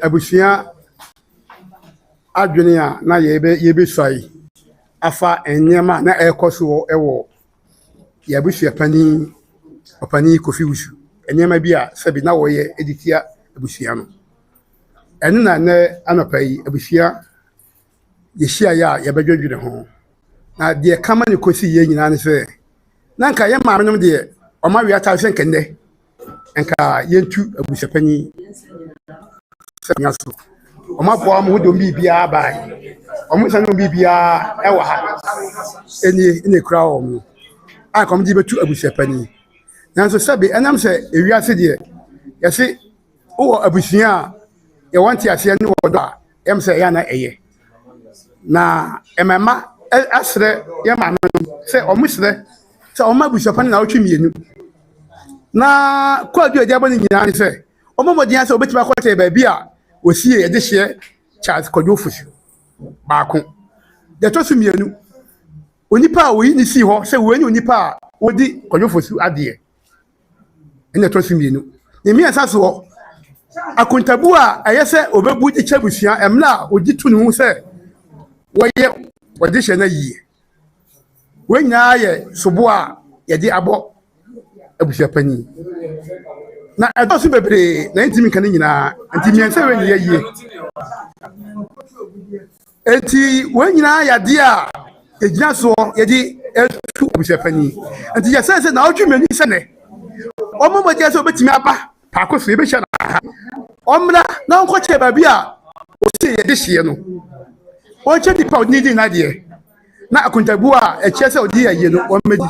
abusua adwene a na yebe swai afa enyema na ekoso ewo ya Abusuapanin opani Kofi Wusu enyema bi a sebi na wo ye editia abusua no enu na ne anopai abusua yehia ya yebedwedwene ho na de kama ne kosi ye nyina ne se na nka ye maame nom de o ma wi ata se nkende nka yentu Abusuapanin se nyaso o ma bo am do bibia bai o mo sanu bibia e wa ha eni kura o mo a kom di betu Abusuapanin nanso sabe enam se ewiase de yesi wo abusua ye wanti ase ne wo do a em se ya na eye na emema asre ye ma no se o musre se o ma Abusuapanin na otwi mienu na kwadu Deädbody nyina ne se o momodian se obetima kwete ba bi a osie ye de hye Charles Kojofusu baako de to su mienu onipa a oyi ni si ho se wo ni onipa a odi Kojofusu ade ene to su mienu ne mi ansa so akuntabu a ayese obebu di kyabusua emla ogi tu ne hu se woye wode hye na yie wenya ye sobo a ye di abo Abusuapanin na edosu bebre na ntimi kan nyina ntimi ense we ni yie enti we nyina ya di a ejina so ye di etu Abusuapanin enti ya sense na otwi menu se ne omo je se obetimi aba pakoso ebe hye na omra na nko che ba bi a o se ye de hye no o che di pa odini di na de na akuntabu a eche se odi ye no o medi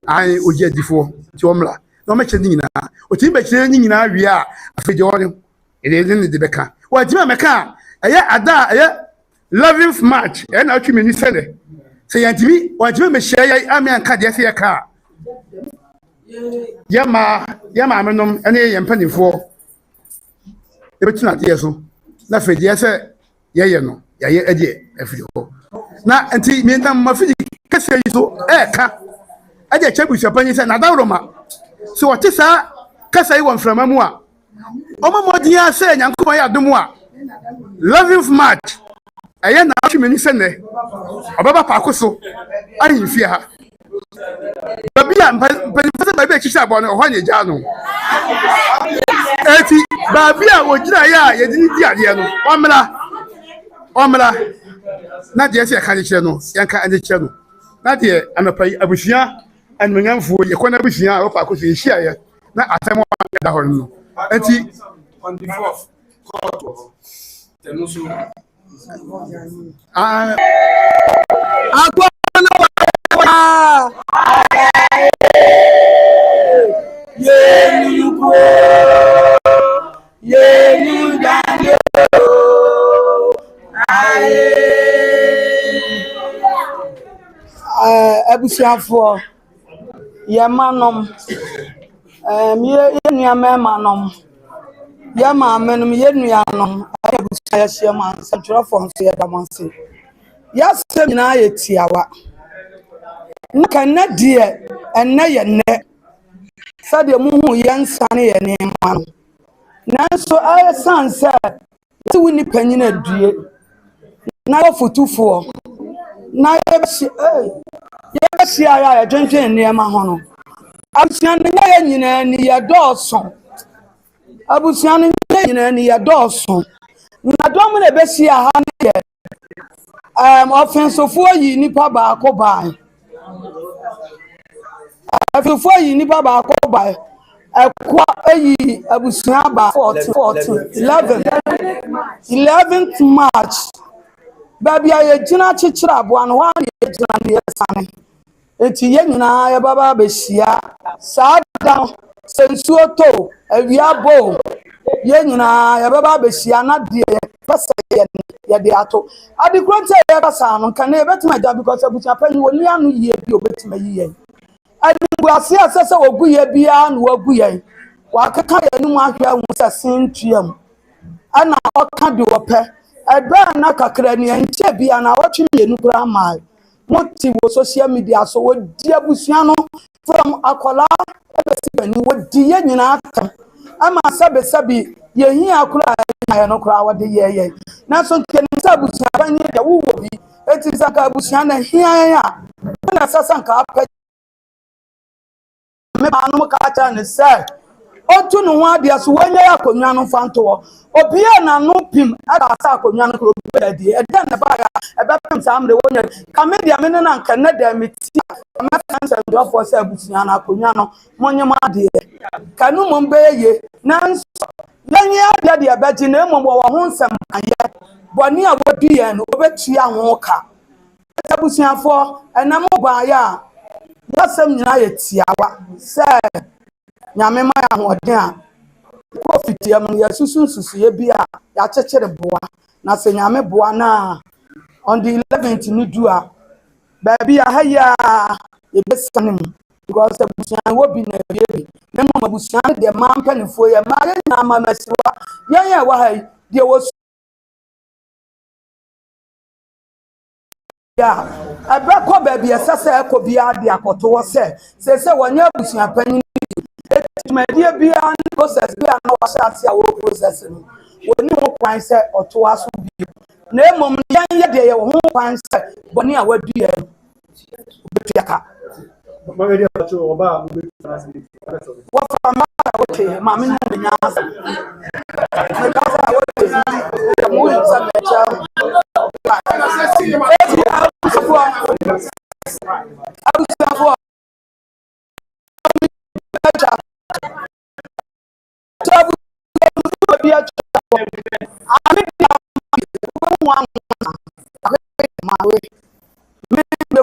ai oji adifo ti omla no me che nyina o ti be che nyina wi a afeje woni ede ne de beka wa ti meka eye ada eye 11th March e na atwi meni sele se yantimi wa ti me hye ye ame anka de se ye ka yama menom ene ye mpanifo e betina de so na feje se ye no ye ede afiri ho na enti mi ntam mafiji kase yi so ka aje che Abusuapanin se na dawroma so wote sa kasa yi won frama mu a omamodian se nyankoma ya domu a 11th March eye na atwi meni se ne obaba pakoso ayin fi ha babia mpanyimfo babia kisa abo no ho anye ja no eti babia wojira ya yedini di ade no omra na de se ka kire no yanka anye kire no na de anopai abusua anmengamfo Ekuona abusua opa ko se hia ye na atemo da ho no eti on the 4th court tenusu Abusuafo ye manom ye nuama manom ye maamenom ye nuanom abusua ye hye man se twerefo nso ye damanse ya se nyina ye tiawa nka na die enne ye ne sade muhu ye nsane ye ne ma no nanso aye sanse ti woni panyina adue na ofutufo na ye si ara ya dwendwen niema ho no abusua ne ye nyina ni ye dɔɔso abusua ne ye nyina ni ye dɔɔso na dɔm na be si aha ne ye offensofo yi nipa ba ko bai offensofo yi nipa ba ko bai ekwa eyi abusua ba 11th March baby aye gina chichira abo no wa ye gina ne sane eti ye nyina ye baba be hia sada sensuo to awiabo ye nyina ye baba be hia na de pasa ye de ato adikronte ye pasa no kan e betima ja because Abusuapanin woni anu ye bi obetima yiye adigu ase asese ogu ye bia na ogu ye wa kaka ye nu ahwa hu sasentuam ana oka de ope ebe na kakra ni enche bia na wotwe mienu kura mai moti wo social media so wo di abusua no from akola ebe si bani wo di ye nyina aka ama sabe ye hi akura ya no kra wa de ye na so nke ni sa abusuapan ni de wo bi eti sa ka abusua na hia ya na sasa nka apa me ba no ka cha ne se otu no ho ade so wanya ya konwa no fanto obi na no pim aka sa konwa no kro bi de e de na ba ya e be pem sa amre wonya ka media me na nka na da meti ma fans and do for say abusua na konwa no monyema de ka no mo be ye na yanya ade de be ji na mo wo ho nsem aye boni a wodi ye no obetua ho ka abusua fo enam gba ya yasem nyina ye tiawa se nyame ma ya hoden a ko fitiam ya susu ye bia ya chechere boa na se nyame boa na on the 11th ni do a baby a haya ye besanim because abusua wo bi na bi na mo abusua de ma mpanifo ye ma ye na ma masiwa yan wa hai de wo ya abako baby esese ko bia de akoto wo se wonya abusua panyin media bia process bia na wa shati a wo process no woni ho kwan se oto aso bi na emom yan ye de ye ho kwan se boni a wadu ye obetiaka ma media acho oba wa fa ma wote ma me no nya asa me ka sa wote mo yin sa me cha me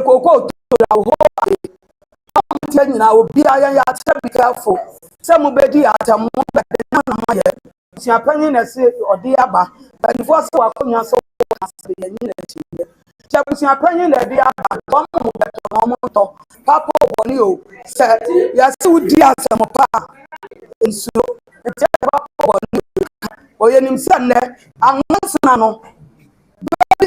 koko to da ho ate nyina obi ayan ya be careful se mo bedi atamu be na ma ye si apanyin na se odi aba but before so akonya so na se ye nyina chi je bu si apanyin na di aba to mo be to mo to papa boni o se ya se udi asem pa nsu ete papa boni o ye nim se ne anonsna no be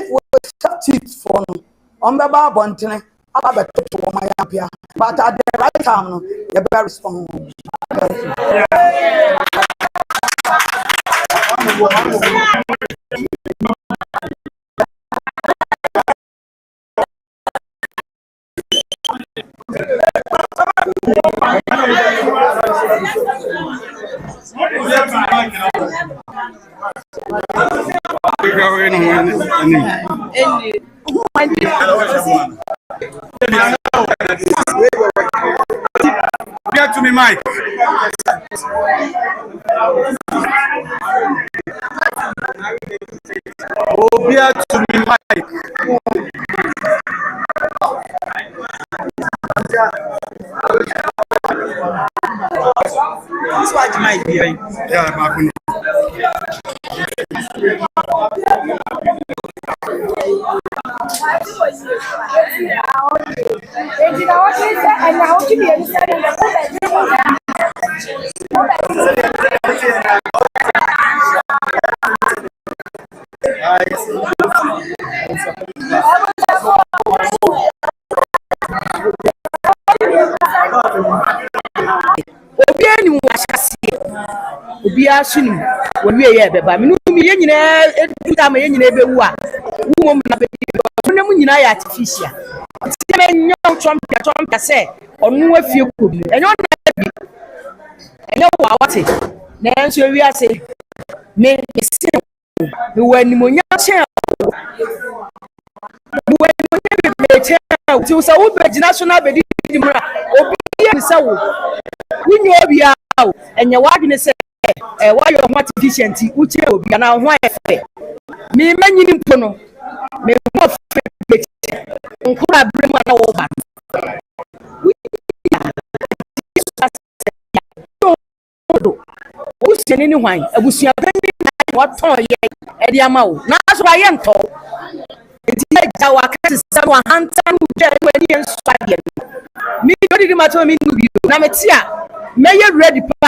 teeth for no on be ba bontene aba beto wo ma ya bia but at the right time no you better respond. Get to me, Mike. Oh, get to me, Mike. This was Mike. Yeah, Mark. Obi asunu we ye beba me no mi ye nyina eduta ma ye nyina ebewu a wo mo na be no mu nyina ya artificial ti me nyo chompa se onu afie ko bi enyo na bi enyo wa wate na enso wi ase me se me wani mo nya che wo ni be che ti so wo be national be di mra obi ye se wo wunyo obi a enye wa dwene se why you want efficient uche obi na ho efe me manyini mpo no me mo fe nkura brema na wo ba usieni ni hwan abusua bani waton ye e di ama wo na so aye nto enti ja wa ka se wa hantan je wani en so ade mi odi di mato mi nubi na me ti a me ye ready pa